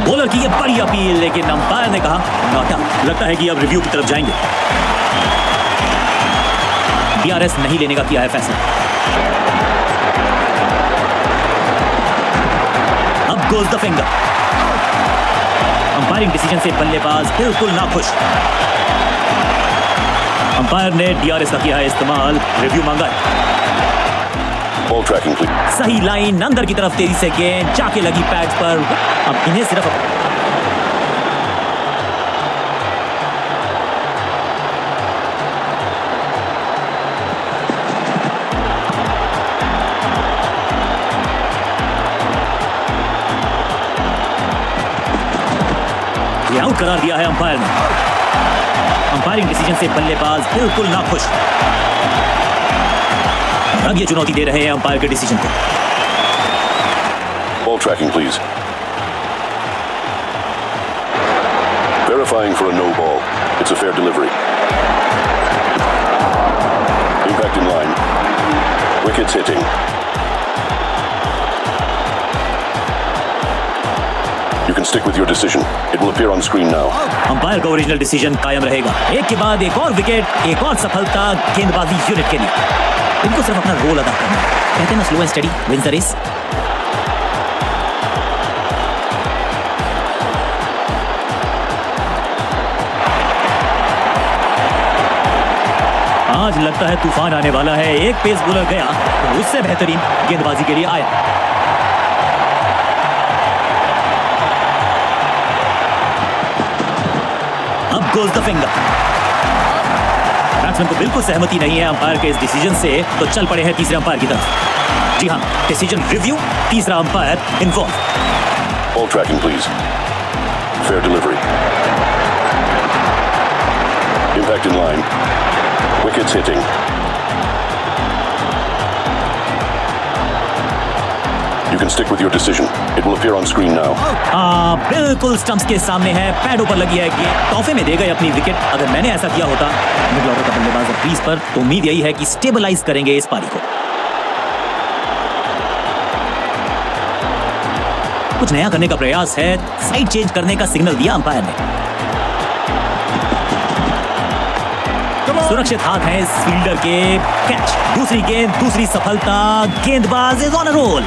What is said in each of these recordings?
Bowler की ये बड़ी अपील, लेकिन अंपायर ने कहा नॉट आउट। लगता है कि अब रिव्यू की तरफ जाएंगे। DRS नहीं लेने का किया है फैसला। अब goes the finger. Umpiring decision से बल्लेबाज बिल्कुल नाखुश। अंपायर ने DRS का किया है इस्तेमाल, रिव्यू मांगा है। Ball tracking, please. सही लाइन अंदर की तरफ तेजी से गेंद जाके लगी पैड्स पर। अब इन्हें सिर्फ ये आउट करार दिया है अंपायर ने। अंपायरिंग डिसीजन से बल्लेबाज बिल्कुल नाखुश। अब ये चुनौती दे रहे हैं अंपायर के डिसीजन को। Ball tracking, please. Verifying for a no ball. It's a fair delivery. Impact in line. Wickets hitting. You can stick with your decision. It will appear on screen now. Umpire का original decision कायम रहेगा। एक के बाद एक और wicket, एक और सफलता गेंदबाजी यूनिट के लिए। इनको सिर्फ अपना रोल अदा करना है। कहते हैं ना, slow and study wins the race. आज लगता है तूफान आने वाला है। एक पेस बॉलर गया तो उससे बेहतरीन गेंदबाजी के लिए आया। अब गोज द फिंगर। बैट्समैन को बिल्कुल सहमति नहीं है अंपायर के इस डिसीजन से, तो चल पड़े हैं तीसरे अंपायर की तरफ। जी हाँ, डिसीजन रिव्यू, तीसरा umpire involve. Ball tracking, please. Fair delivery. Impact in line. Wickets hitting. You can stick with your decision. It will appear on screen now. बिल्कुल स्टंप्स के सामने है, पैडों पर लगी है गेंद। तोहफे में दे गए अपनी विकेट। अगर मैंने ऐसा किया होता मिडिल ऑर्डर का बल्लेबाज क्रीज पर, तो उम्मीद यही है कि स्टेबलाइज करेंगे इस पारी को। कुछ नया करने का प्रयास है, साइड चेंज करने का सिग्नल दिया अंपायर ने। सुरक्षित हाथ है इस फील्डर के। कैच, दूसरी गेंद, दूसरी सफलता। गेंदबाज इज ऑन अ रोल।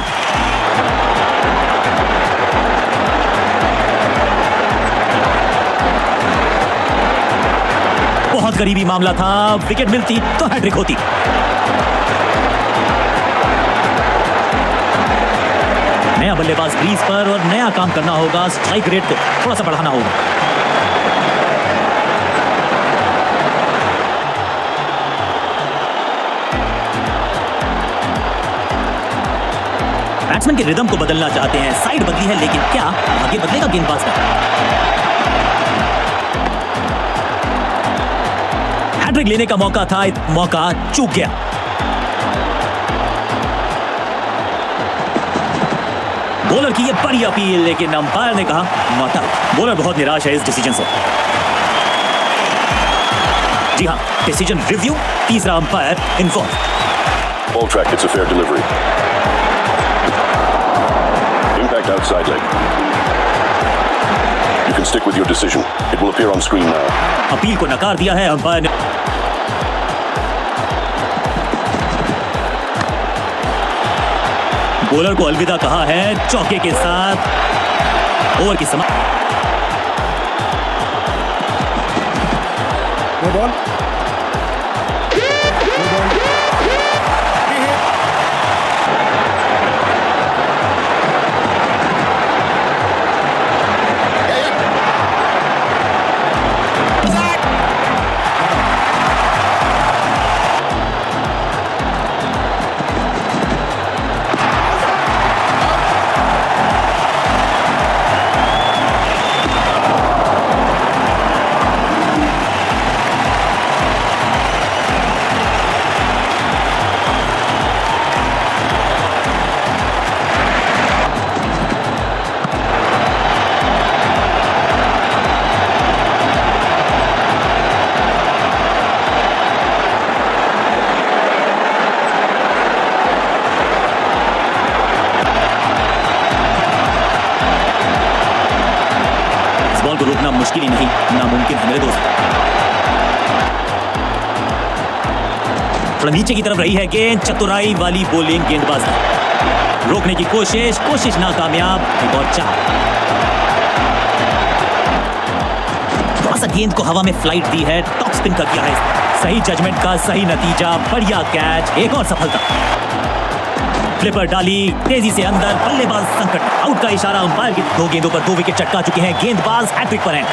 बहुत करीबी मामला था, विकेट मिलती तो हैट्रिक होती। नया बल्लेबाज क्रीज पर और नया काम करना होगा। स्ट्राइक रेट को थोड़ा सा बढ़ाना होगा। बैट्समैन के रिदम को बदलना चाहते हैं। साइड बदली है, लेकिन क्या आगे बदलेगा गेंदबाज का? हैट्रिक लेने का मौका था, मौका चूक गया। बॉलर की ये बड़ी अपील, लेकिन अंपायर ने कहा नॉट आउट। बॉलर बहुत निराश है इस डिसीजन से। जी हाँ, डिसीजन रिव्यू, तीसरा umpire involve. Ball track, it's a fair delivery. Impact outside leg. You can stick with your decision. It will appear on screen now. Appeal को नकार दिया है अंपायर ने। बॉलर को अलविदा कहा है चौके के साथ। ओवर की समाप्ति। को रोकना मुश्किल ही नहीं, नामुमकिन है मेरे दोस्त। थोड़ा नीचे की तरफ रही है गेंद, चतुराई वाली बॉलिंग गेंदबाज की। रोकने की कोशिश नाकामयाब। एक और चार। थोड़ा सा गेंद को हवा में फ्लाइट दी है, टॉप स्पिन का किया है। सही जजमेंट का सही नतीजा, बढ़िया कैच, एक और सफलता। फ्लिपर डाली, तेजी से अंदर, बल्लेबाज संकट। आउट का इशारा अंपायर की। 2 गेंदों पर 2 विकेट चटका चुके हैं, गेंदबाज हैट्रिक पर हैं।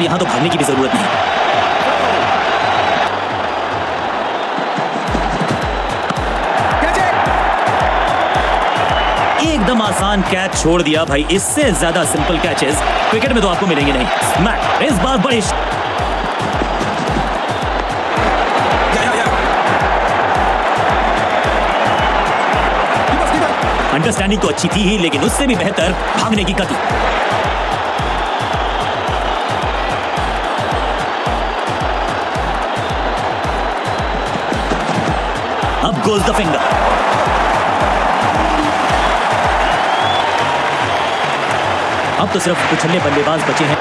यहां तो भागने की भी जरूरत नहीं। एकदम आसान कैच छोड़ दिया भाई। इससे ज्यादा सिंपल कैचेस क्रिकेट में तो आपको मिलेंगे नहीं। स्मैक, इस बार बड़ी अंडरस्टैंडिंग तो अच्छी थी ही, लेकिन उससे भी बेहतर भागने की गति। अब goes the finger। अब तो सिर्फ उछलने बल्लेबाज बचे हैं।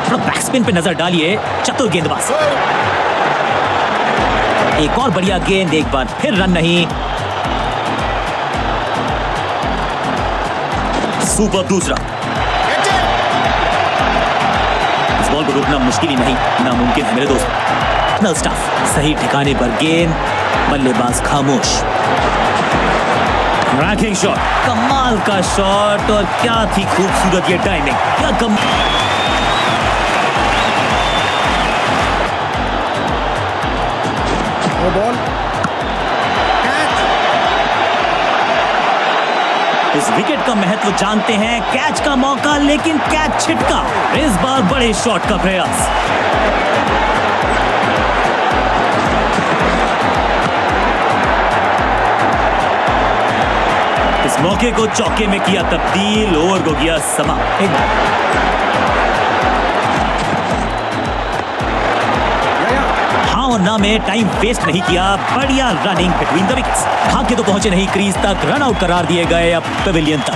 थोड़ा बैकस्पिन पे नजर डालिए, चतुर गेंदबाज। एक और बढ़िया गेंद, एक बार फिर रन नहीं। सुपर दूसरा। इस बॉल को रोकना मुश्किल ही नहीं, नामुमकिन है मेरे दोस्त। स्टफ सही ठिकाने पर गेंद, बल्लेबाज खामोश। रैकिंग शॉट, कमाल का शॉट, और क्या थी खूबसूरत ये टाइमिंग। क्या बॉल इस विकेट का महत्व जानते हैं। कैच का मौका, लेकिन कैच छिटका। इस बार बड़े शॉट का प्रयास। इस मौके को चौके में किया तब्दील, ओवर को किया समाप्त। हाँ और ना में टाइम वेस्ट नहीं किया, बढ़िया रनिंग बिटवीन द विकेट्स। भाग्य तो पहुंचे नहीं क्रीज तक, रन आउट करार दिए गए अब पेविलियन तक।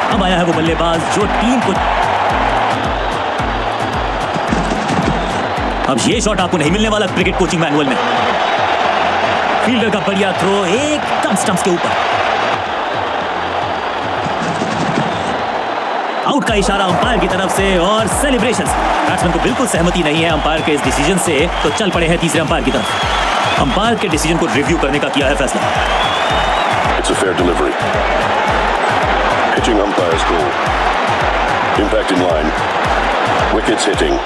अब आया है वो बल्लेबाज जो टीम को। अब ये शॉट आपको नहीं मिलने वाला क्रिकेट कोचिंग मैनुअल में। फील्डर का बढ़िया थ्रो, एकदम स्टंप्स के ऊपर। आउट का इशारा अंपायर की तरफ से, और सेलिब्रेशंस। बैट्समैन को बिल्कुल सहमति नहीं है अंपायर के इस डिसीजन से, तो चल पड़े हैं तीसरे अंपायर की तरफ। अंपायर के डिसीजन को रिव्यू करने का किया है फैसला। It's a fair delivery. Pitching umpire's call. Impact in line. Wickets hitting.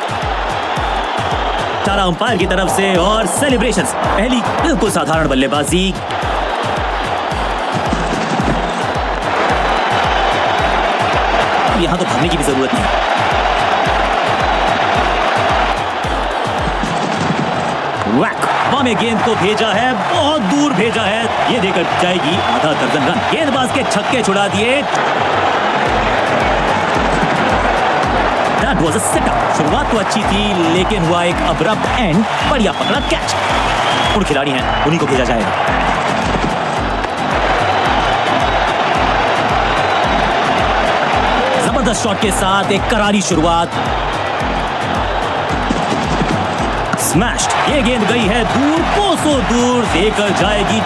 Tara umpire की तरफ से, और सेलिब्रेशंस। पहली बिल्कुल साधारण बल्लेबाजी। यहां तो भागने की भी जरूरत नहीं। वैक, में गेंद को भेजा है, बहुत दूर भेजा है। ये देकर जाएगी आधा दर्जन रन। गेंदबाज के छक्के छुड़ा दिए। That was a setup। शुरुआत तो अच्छी थी, लेकिन हुआ एक अब्रप्ट एंड। बढ़िया पकड़ा कैच। उन खिलाड़ी हैं, उन्हीं को भेजा जाएगा। जबरदस्त शॉट के साथ एक करारी शुरुआत। स्मैश्ड, ये गेंद गई है दूर, कोसों दूर, देकर जाएगी।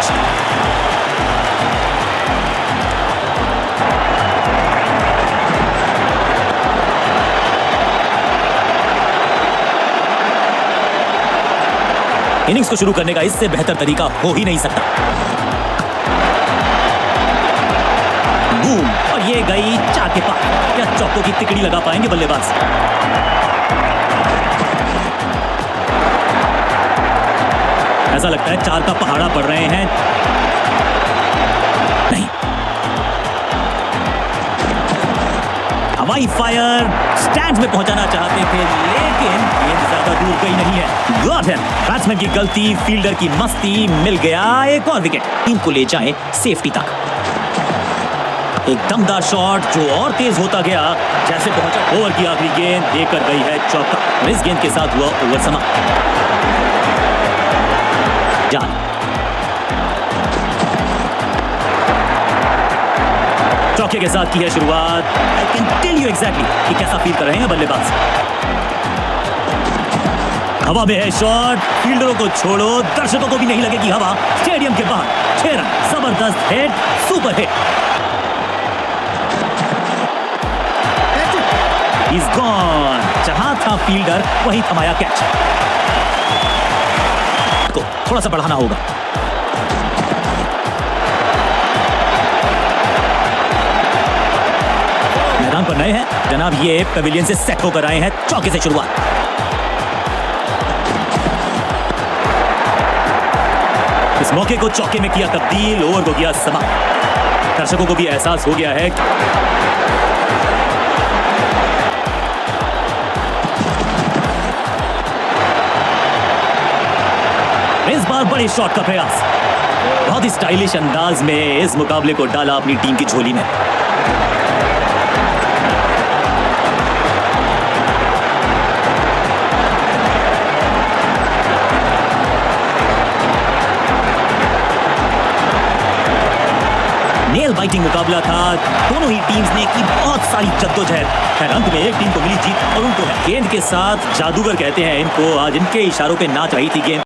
इनिंग्स को शुरू करने का इससे बेहतर तरीका हो ही नहीं सकता। बूम, और ये गई 4 के पार। क्या चौकों की तिकड़ी लगा पाएंगे बल्लेबाज? ऐसा लगता है 4 का पहाड़ा पड़ रहे हैं। नहीं, हवाई फायर, स्टैंड में पहुंचाना चाहते थे, लेकिन गेंद ज्यादा दूर गई नहीं है। Got him. बैट्समैन की गलती, फील्डर की मस्ती, मिल गया एक और विकेट। टीम को ले जाए सेफ्टी तक। एक दमदार शॉट जो और तेज होता गया जैसे पहुंचा ओवर की आखिरी गेंद, देकर गई है चौका। और इस गेंद के साथ हुआ ओवर समाप्त। जान चौके के साथ की है शुरुआत। I can tell you exactly कि कैसा फील कर रहे हैं बल्लेबाज। हवा में है शॉट, फील्डरों को छोड़ो, दर्शकों को भी नहीं लगेगी हवा। स्टेडियम के बाहर 6 रन, जबरदस्त hit, super hit. He's gone। जहां था फील्डर वहीं थमाया कैच। को थोड़ा सा बढ़ाना होगा। मैदान पर नए हैं जनाब, ये पेविलियन से सेट होकर आए हैं। चौके से शुरुआत। इस मौके को चौके में किया तब्दील, ओवर को किया समाप्त। दर्शकों को भी एहसास हो गया है इस बार बड़े शॉट का प्रयास। बहुत ही स्टाइलिश अंदाज में इस मुकाबले को डाला अपनी टीम की झोली में। नेल बाइटिंग मुकाबला था। दोनों ही टीम्स ने की बहुत सारी जद्दोजहद। खैर अंत में एक टीम को मिली जीत और उनको है। गेंद के साथ जादूगर कहते हैं इनको। आज इनके इशारों पे नाच रही थी गेंद।